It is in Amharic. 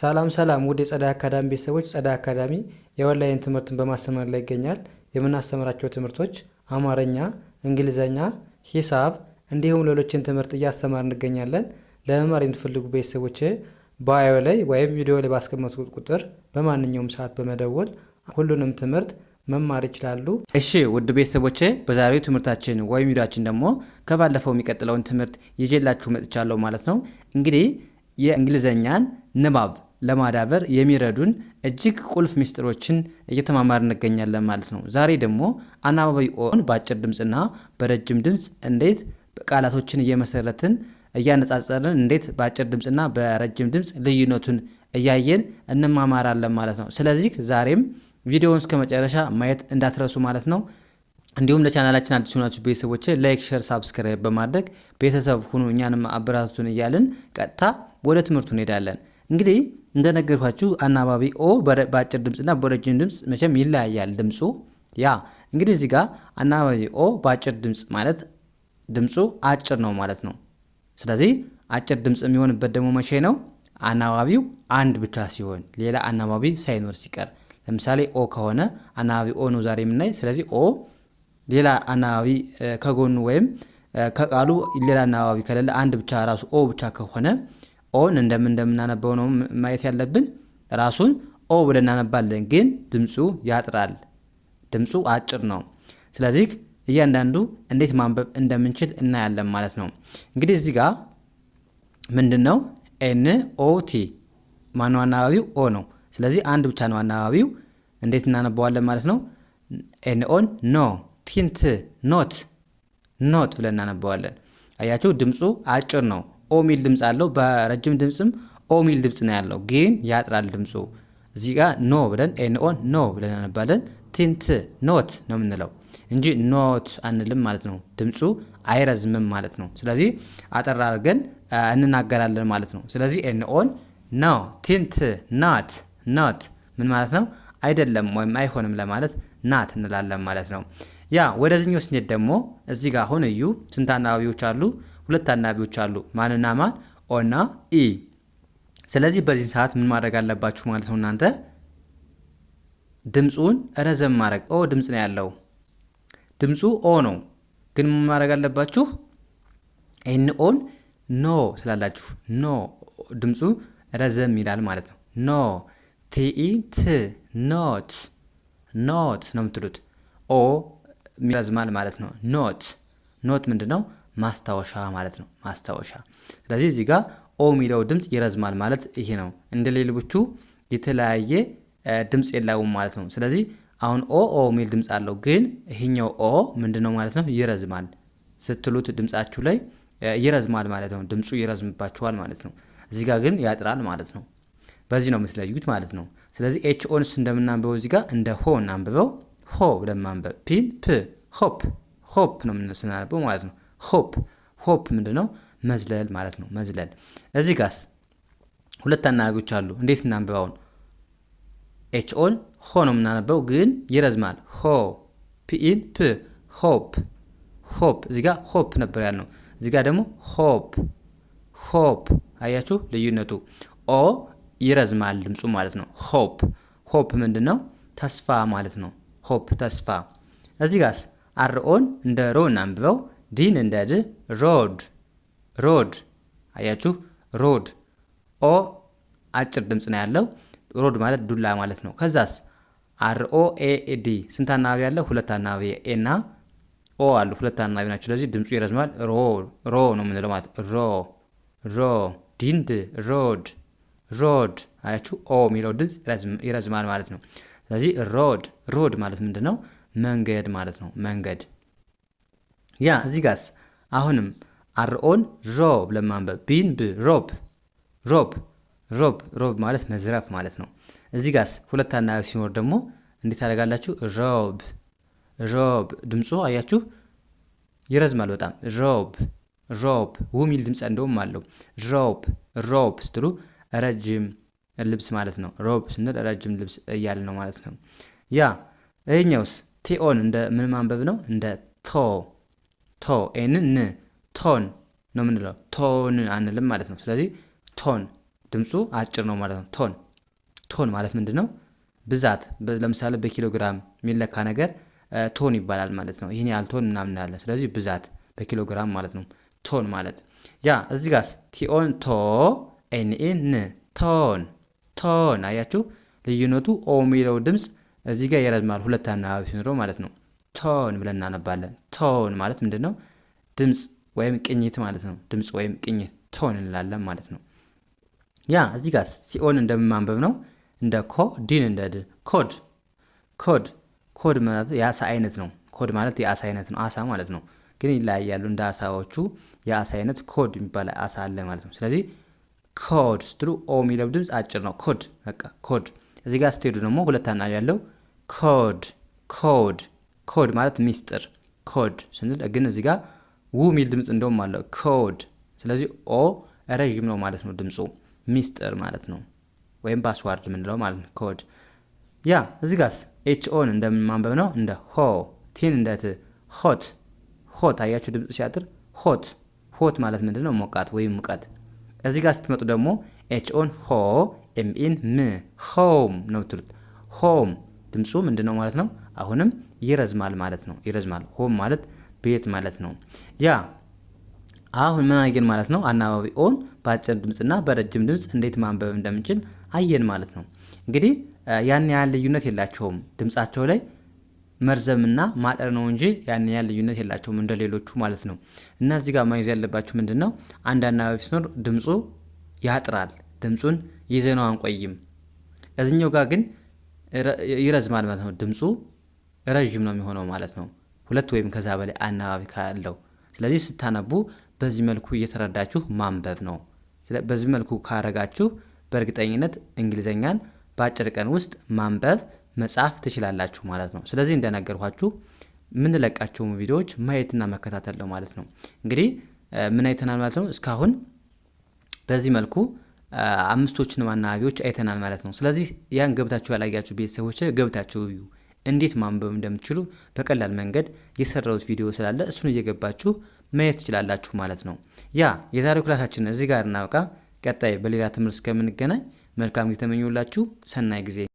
ሰላም ውድ የጸዳይ አካዳሚ ቤተሰቦች፣ ጸዳይ አካዳሚ የኦንላይን ትምህርትን በማስተማር ላይ ይገኛል። የምናስተምራቸው ትምህርቶች አማርኛ፣ እንግሊዘኛ፣ ሂሳብ እንዲሁም ሌሎችን ትምህርት እያስተማር እንገኛለን። ለመማር የምትፈልጉ ቤተሰቦች ባዮ ላይ ወይም ቪዲዮ ላይ ባስቀመጡት ቁጥር በማንኛውም ሰዓት በመደወል ሁሉንም ትምህርት መማር ይችላሉ። እሺ ውድ ቤተሰቦቼ፣ በዛሬው ትምህርታችን ወይም ቪዲዮአችን ደግሞ ከባለፈው የሚቀጥለውን ትምህርት ይዤላችሁ መጥቻለሁ ማለት ነው። እንግዲህ የእንግሊዘኛን ንባብ ለማዳበር የሚረዱን እጅግ ቁልፍ ሚስጥሮችን እየተማማር እንገኛለን ማለት ነው። ዛሬ ደግሞ አናባቢ ኦን በአጭር ድምጽና በረጅም ድምጽ እንዴት ቃላቶችን እየመሰረትን እያነጻጸርን እንዴት በአጭር ድምጽና በረጅም ድምጽ ልዩነቱን እያየን እንማማራለን ማለት ነው። ስለዚህ ዛሬም ቪዲዮውን እስከ መጨረሻ ማየት እንዳትረሱ ማለት ነው። እንዲሁም ለቻናላችን አዲስ ሆናችሁ ቤተሰቦች ላይክ፣ ሼር፣ ሳብስክራይብ በማድረግ ቤተሰብ ሁኑ፣ እኛንም አበረታቱን እያልን ቀጥታ ወደ ትምህርቱ እንሄዳለን። እንግዲህ እንደነገርኳችሁ አናባቢ ኦ በአጭር ድምጽና በረጅም ድምጽ መቼም ይለያያል ድምጹ። እንግዲህ እዚህ ጋር አናባቢ ኦ በአጭር ድምጽ ማለት ድምጹ አጭር ነው ማለት ነው። ስለዚህ አጭር ድምጽ የሚሆንበት ደግሞ መቼ ነው? አናባቢው አንድ ብቻ ሲሆን ሌላ አናባቢ ሳይኖር ሲቀር። ለምሳሌ ኦ ከሆነ አናባቢ ኦ ነው ዛሬ የምናይ። ስለዚህ ኦ ሌላ አናባቢ ከጎኑ ወይም ከቃሉ ሌላ አናባቢ ከሌለ አንድ ብቻ ራሱ ኦ ብቻ ከሆነ ኦን እንደምናነበው ነው ማየት ያለብን። ራሱን ኦ ብለን እናነባለን፣ ግን ድምጹ ያጥራል፣ ድምጹ አጭር ነው። ስለዚህ እያንዳንዱ እንዴት ማንበብ እንደምንችል እናያለን ማለት ነው። እንግዲህ እዚህ ጋር ምንድነው ኤን ኦ ቲ ማነው? አናባቢው ኦ ነው። ስለዚህ አንድ ብቻ ነው አናባቢው። እንዴት እናነበዋለን ማለት ነው? ኤን ኦን ኖ፣ ቲንት ኖት ብለን እናነበዋለን። አያችሁ ድምጹ አጭር ነው። ኦ ሚል ድምጽ አለው። በረጅም ድምጽም ኦ ሚል ድምጽ ነው ያለው፣ ግን ያጥራል ድምጹ። እዚህ ጋር ኖ ብለን ኤን ኦን ኖ ብለን እናነባለን። ቲንት ኖት ነው የምንለው እንጂ ኖት አንልም ማለት ነው። ድምጹ አይረዝምም ማለት ነው። ስለዚህ አጠር አድርገን እንናገራለን ማለት ነው። ስለዚህ ኤን ኦን ኖ፣ ቲንት ኖት ምን ማለት ነው? አይደለም ወይም አይሆንም ለማለት ናት እንላለን ማለት ነው። ወደዚህኛው ስንሄድ ደግሞ እዚህ ጋር አሁን እዩ ስንት አናባቢዎች አሉ? ሁለት አናባቢዎች አሉ። ማንና ማን? ኦና ኢ። ስለዚህ በዚህ ሰዓት ምን ማድረግ አለባችሁ ማለት ነው? እናንተ ድምጹን ረዘም ማድረግ። ኦ ድምጽ ነው ያለው፣ ድምጹ ኦ ነው፣ ግን ምን ማድረግ አለባችሁ? ኤን ኦን ኖ ስላላችሁ ኖ ድምጹ ረዘም ይላል ማለት ነው። ኖ ቲኢ ት ኖት ነው የምትሉት። ኦ ይረዝማል ማለት ነው። ኖት ምንድነው? ማስታወሻ ማለት ነው። ማስታወሻ። ስለዚህ እዚህ ጋር ኦ የሚለው ድምጽ ይረዝማል ማለት ይሄ ነው። እንደ ሌሎቹ የተለያየ ድምጽ የለውም ማለት ነው። ስለዚህ አሁን ኦ የሚል ድምጽ አለው፣ ግን ይሄኛው ኦ ምንድነው ማለት ነው? ይረዝማል ስትሉት ድምጻችሁ ላይ ይረዝማል ማለት ነው። ድምጹ ይረዝምባችኋል ማለት ነው። እዚህ ጋር ግን ያጥራል ማለት ነው። በዚህ ነው የምትለዩት ማለት ነው። ስለዚህ ኤች ኦንስ እንደምናንበው እዚህ ጋር እንደ ሆ እናንብበው። ሆ ብለን ማንበብ። ፒን ፕ ሆፕ ነው የምንስናነበው ማለት ነው። ሆፕ ምንድነው? መዝለል ማለት ነው። መዝለል። እዚህ ጋርስ ሁለት አናባቢዎች አሉ። እንዴት እናንብባውን? ኤች ኦን ሆ ነው የምናነበው፣ ግን ይረዝማል። ሆ ፒኢን ፕ ሆፕ። እዚህ ጋር ሆፕ ነበር ያልነው፣ እዚህ ጋር ደግሞ ሆፕ። አያችሁ ልዩነቱ? ኦ ይረዝማል ድምጹ ማለት ነው። ሆፕ ምንድነው? ተስፋ ማለት ነው። ሆፕ ተስፋ። እዚህ ጋርስ አርኦን እንደ ሮ እናንብበው፣ ዲን እንደ ድ፣ ሮድ። አያችሁ ሮድ። ኦ አጭር ድምጽ ነው ያለው። ሮድ ማለት ዱላ ማለት ነው። ከዛስ አርኦ ኤ ዲ ስንት አናባቢ ያለው? ሁለት አናባቢ ኤ እና ኦ አሉ። ሁለት አናባቢ ናቸው። ስለዚህ ድምጹ ይረዝማል። ሮ ነው የምንለው ማለት ሮ ዲንድ ሮድ። አያችሁ ኦ የሚለው ድምጽ ይረዝማል ማለት ነው። ስለዚህ ሮድ ማለት ምንድነው? መንገድ ማለት ነው። መንገድ። እዚህ ጋርስ አሁንም አርኦን ሮ ብለን ማንበብ። ቢን ብ ሮብ ማለት መዝረፍ ማለት ነው። እዚህ ጋርስ ሁለት አናባቢ ሲኖር ደግሞ እንዴት ታደርጋላችሁ? ሮብ ድምጹ አያችሁ ይረዝማል በጣም። ሮብ ው ሚል ድምጽ እንደውም አለው። ሮብ ስትሉ ረጅም ልብስ ማለት ነው። ሮብ ስንል ረጅም ልብስ እያለ ነው ማለት ነው። ይሄኛውስ ቲኦን እንደ ምን ማንበብ ነው? እንደ ቶን ነው የምንለው። ቶን አንልም ማለት ነው። ስለዚህ ድምፁ አጭር ነው ማለት ነው። ቶን ማለት ምንድን ነው? ብዛት። ለምሳሌ በኪሎግራም የሚለካ ነገር ቶን ይባላል ማለት ነው። ይህን ያህል ቶን ምናምን ያለ፣ ስለዚህ ብዛት በኪሎግራም ማለት ነው ቶን ማለት። ያ እዚህ ጋርስ ቲኦን ቶ ኤንኢን ቶን። አያችሁ ልዩነቱ? ኦ የሚለው ድምፅ እዚህ ጋር ይረዝማል፣ ሁለት አናባቢ ሲኖረው ማለት ነው። ቶን ብለን እናነባለን። ቶን ማለት ምንድን ነው? ድምፅ ወይም ቅኝት ማለት ነው። ድምፅ ወይም ቅኝት ቶን እንላለን ማለት ነው። ያ እዚህ ጋር ሲኦን እንደማንበብ ነው። እንደ ኮ፣ ዲን እንደ ድ። ኮድ ማለት የአሳ አይነት ነው። ኮድ ማለት የአሳ አይነት ነው። አሳ ማለት ነው፣ ግን ይለያያሉ። እንደ አሳዎቹ የአሳ አይነት ኮድ የሚባል አሳ አለ ማለት ነው። ስለዚህ ኮድ ስትሉ ኦ የሚለው ድምፅ አጭር ነው። በቃ ኮድ። እዚህ ጋር ስትሄዱ ደግሞ ሁለት አናባቢ ያለው ኮድ ማለት ሚስጥር። ኮድ ስንል ግን እዚህ ጋር ው የሚል ድምፅ እንደውም አለው ኮድ። ስለዚህ ኦ ረዥም ነው ማለት ነው ድምፁ፣ ሚስጥር ማለት ነው፣ ወይም ፓስዋርድ ምንለው ማለት ነው ኮድ። ያ እዚህ ጋርስ ኤች ኦን እንደማንበብ ነው። እንደ ሆ፣ ቲን እንደ ት። ሆት አያችሁ ድምፁ ሲያጥር ሆት ማለት ምንድን ነው? ሞቃት ወይም ሙቀት። እዚህ ጋር ስትመጡ ደግሞ ኤች ኦን ሆ፣ ኤምኢን ም፣ ሆም ነው ትሉት። ሆም ድምፁ ምንድን ነው ማለት ነው? አሁንም ይረዝማል ማለት ነው። ይረዝማል። ሆም ማለት ቤት ማለት ነው። ያ አሁን ምን አየን ማለት ነው? አናባቢ ኦን በአጭር ድምፅና በረጅም ድምፅ እንዴት ማንበብ እንደምንችል አየን ማለት ነው። እንግዲህ ያን ያህል ልዩነት የላቸውም። ድምፃቸው ላይ መርዘምና ማጠር ነው እንጂ ያን ያህል ልዩነት የላቸውም እንደ ሌሎቹ ማለት ነው። እና እዚህ ጋር ማየት ያለባችሁ ምንድን ነው? አንድ አናባቢ ሲኖር ድምፁ ያጥራል። ድምፁን ይዘነው አንቆይም። እዚህኛው ጋር ግን ይረዝማል ማለት ነው። ድምፁ ረዥም ነው የሚሆነው ማለት ነው፣ ሁለት ወይም ከዛ በላይ አናባቢ ካለው። ስለዚህ ስታነቡ በዚህ መልኩ እየተረዳችሁ ማንበብ ነው። በዚህ መልኩ ካረጋችሁ በእርግጠኝነት እንግሊዘኛን በአጭር ቀን ውስጥ ማንበብ መጻፍ ትችላላችሁ ማለት ነው። ስለዚህ እንደነገርኳችሁ የምንለቃቸውን ቪዲዮዎች ማየትና መከታተል ነው ማለት ነው። እንግዲህ ምን አይተናል ማለት ነው? እስካሁን በዚህ መልኩ አምስቶችን አናባቢዎች አይተናል ማለት ነው። ስለዚህ ያን ገብታችሁ ያላያችሁ ቤተሰቦች ገብታችሁ እዩ፣ እንዴት ማንበብ እንደምትችሉ በቀላል መንገድ የሰራሁት ቪዲዮ ስላለ እሱን እየገባችሁ ማየት ትችላላችሁ ማለት ነው። ያ የዛሬው ክላሳችን እዚህ ጋር እናበቃ። ቀጣይ በሌላ ትምህርት እስከምንገናኝ መልካም ጊዜ ተመኙላችሁ። ሰናይ ጊዜ